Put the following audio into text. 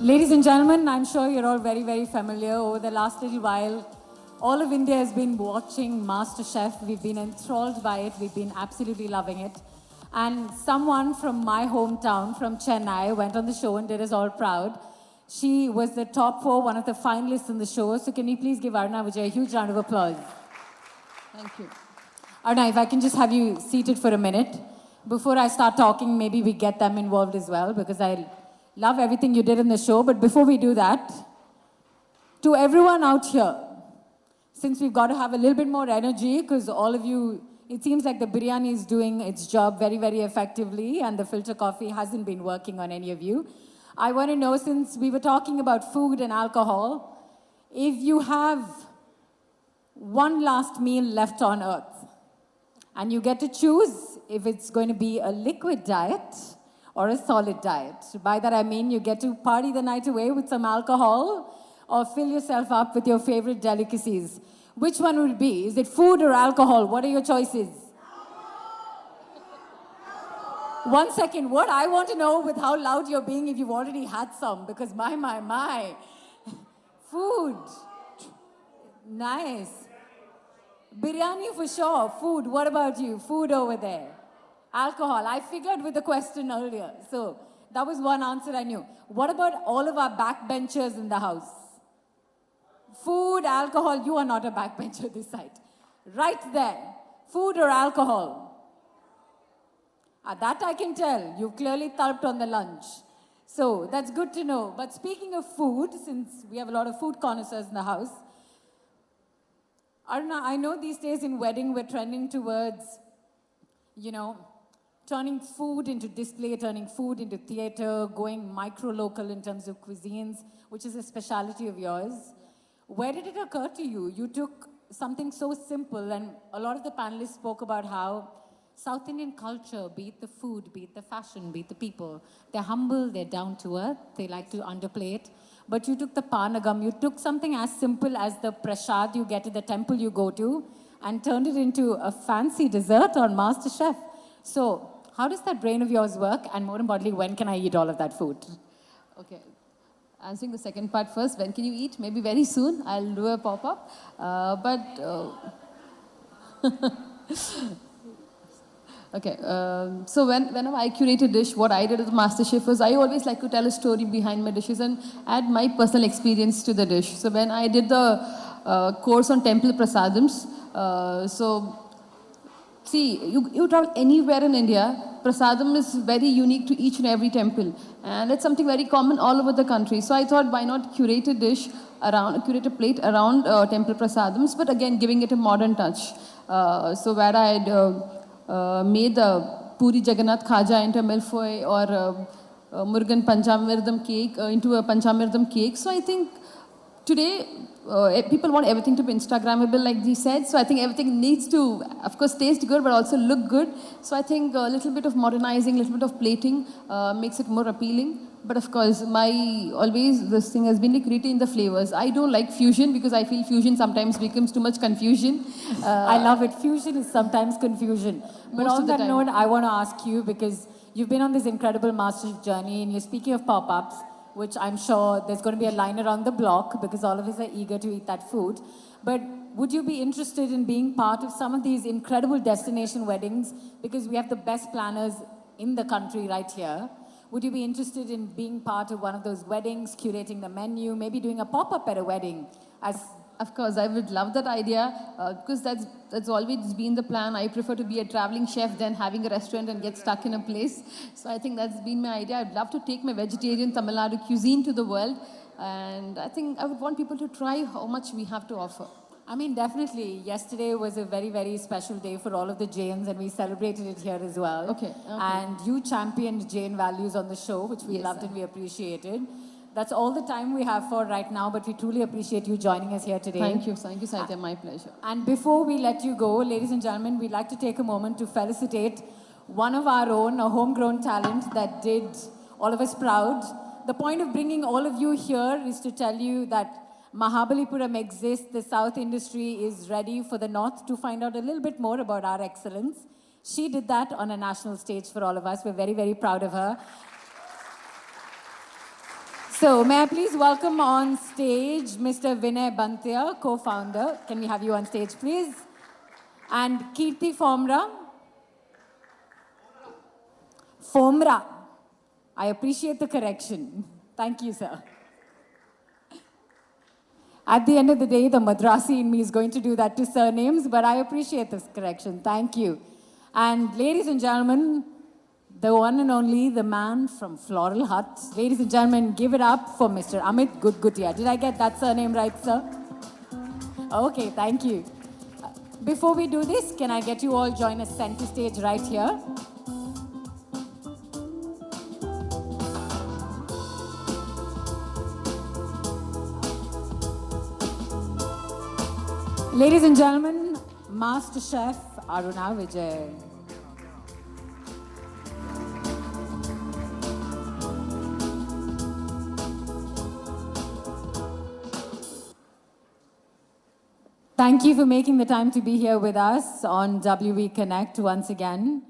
Ladies and gentlemen, I'm sure you're all very, very familiar. Over the last little while, all of India has been watching MasterChef. We've been enthralled by it. We've been absolutely loving it. And someone from my hometown, from Chennai, went on the show and did us all proud. She was the top 4, one of the finalists in the show. So can you please give Aruna Vijay a huge round of applause? Thank you. Aruna, if I can just have you seated for a minute. Before I start talking, maybe we get them involved as well, because I love everything you did in the show. But before we do that, to everyone out here, since we've got to have a little bit more energy, because all of you, it seems like the biryani is doing its job very, very effectively, and the filter coffee hasn't been working on any of you. I want to know, since we were talking about food and alcohol, if you have one last meal left on earth, and you get to choose if it's going to be a liquid diet or a solid diet. By that I mean you get to party the night away with some alcohol or fill yourself up with your favorite delicacies. Which one would it be? Is it food or alcohol? What are your choices? 1 second. What I want to know with how loud you're being if you've already had some, because my. Food. Nice. Biryani for sure. Food. What about you? Food over there. Alcohol. I figured with the question earlier. So that was one answer I knew. What about all of our backbenchers in the house? Food, alcohol. You are not a backbencher this side. Right there. Food or alcohol? That I can tell. You've clearly tharped on the lunch. So that's good to know. But speaking of food, since we have a lot of food connoisseurs in the house, Aruna, I know these days in wedding we're trending towards, turning food into display, turning food into theater, going micro-local in terms of cuisines, which is a specialty of yours. Where did it occur to you? You took something so simple, and a lot of the panelists spoke about how South Indian culture, be it the food, be it the fashion, be it the people, they're humble, they're down to earth, they like to underplay it. But you took the panagam, you took something as simple as the prasad you get at the temple you go to, and turned it into a fancy dessert on MasterChef. So, how does that brain of yours work? And more importantly, when can I eat all of that food? Okay. Answering the second part first, when can you eat? Maybe very soon. I'll do a pop-up. Okay. So whenever I curate a dish, what I did as a master chef was I always like to tell a story behind my dishes and add my personal experience to the dish. So when I did the course on temple prasadams, see, you travel anywhere in India, prasadam is very unique to each and every temple. And it's something very common all over the country. So I thought, why not curate a dish around, curate a plate around temple prasadams, but again, giving it a modern touch. So where I'd made the Puri Jagannath Khaja into a milfoy or Murugan Panchamirdam cake into a Panchamirdam cake. So I think today, people want everything to be Instagrammable, like they said. So I think everything needs to, of course, taste good, but also look good. So I think a little bit of modernizing, a little bit of plating makes it more appealing. But of course, this thing has been creating the flavors. I don't like fusion because I feel fusion sometimes becomes too much confusion. I love it. Fusion is sometimes confusion. But on that note, I want to ask you, because you've been on this incredible MasterChef journey, and you're speaking of pop-ups, which I'm sure there's going to be a line around the block because all of us are eager to eat that food. But would you be interested in being part of some of these incredible destination weddings? Because we have the best planners in the country right here. Would you be interested in being part of one of those weddings, curating the menu, maybe doing a pop-up at a wedding? Of course, I would love that idea because that's always been the plan. I prefer to be a traveling chef than having a restaurant and get stuck in a place. So I think that's been my idea. I'd love to take my vegetarian Tamil Nadu cuisine to the world. And I think I would want people to try how much we have to offer. I mean, definitely. Yesterday was a very, very special day for all of the Jains, and we celebrated it here as well. Okay. And you championed Jain values on the show, which we loved and we appreciated. That's all the time we have for right now, but we truly appreciate you joining us here today. Thank you, Satya. My pleasure. And before we let you go, ladies and gentlemen, we'd like to take a moment to felicitate one of our own, a homegrown talent that did all of us proud. The point of bringing all of you here is to tell you that Mahabalipuram exists, the South industry is ready for the North to find out a little bit more about our excellence. She did that on a national stage for all of us. We're very, very proud of her. So, may I please welcome on stage Mr. Vinay Bantia, co-founder. Can we have you on stage, please? And Kirti Fomra. Fomra. I appreciate the correction. Thank you, sir. At the end of the day, the Madrasi in me is going to do that to surnames, but I appreciate this correction. Thank you. And ladies and gentlemen, the one and only, the man from Floral Hut. Ladies and gentlemen, give it up for Mr. Amit Gudgutia. Did I get that surname right, sir? Okay, thank you. Before we do this, can I get you all join us center stage right here? Ladies and gentlemen, Masterchef Aruna Vijay. Thank you for making the time to be here with us on WE Connect once again.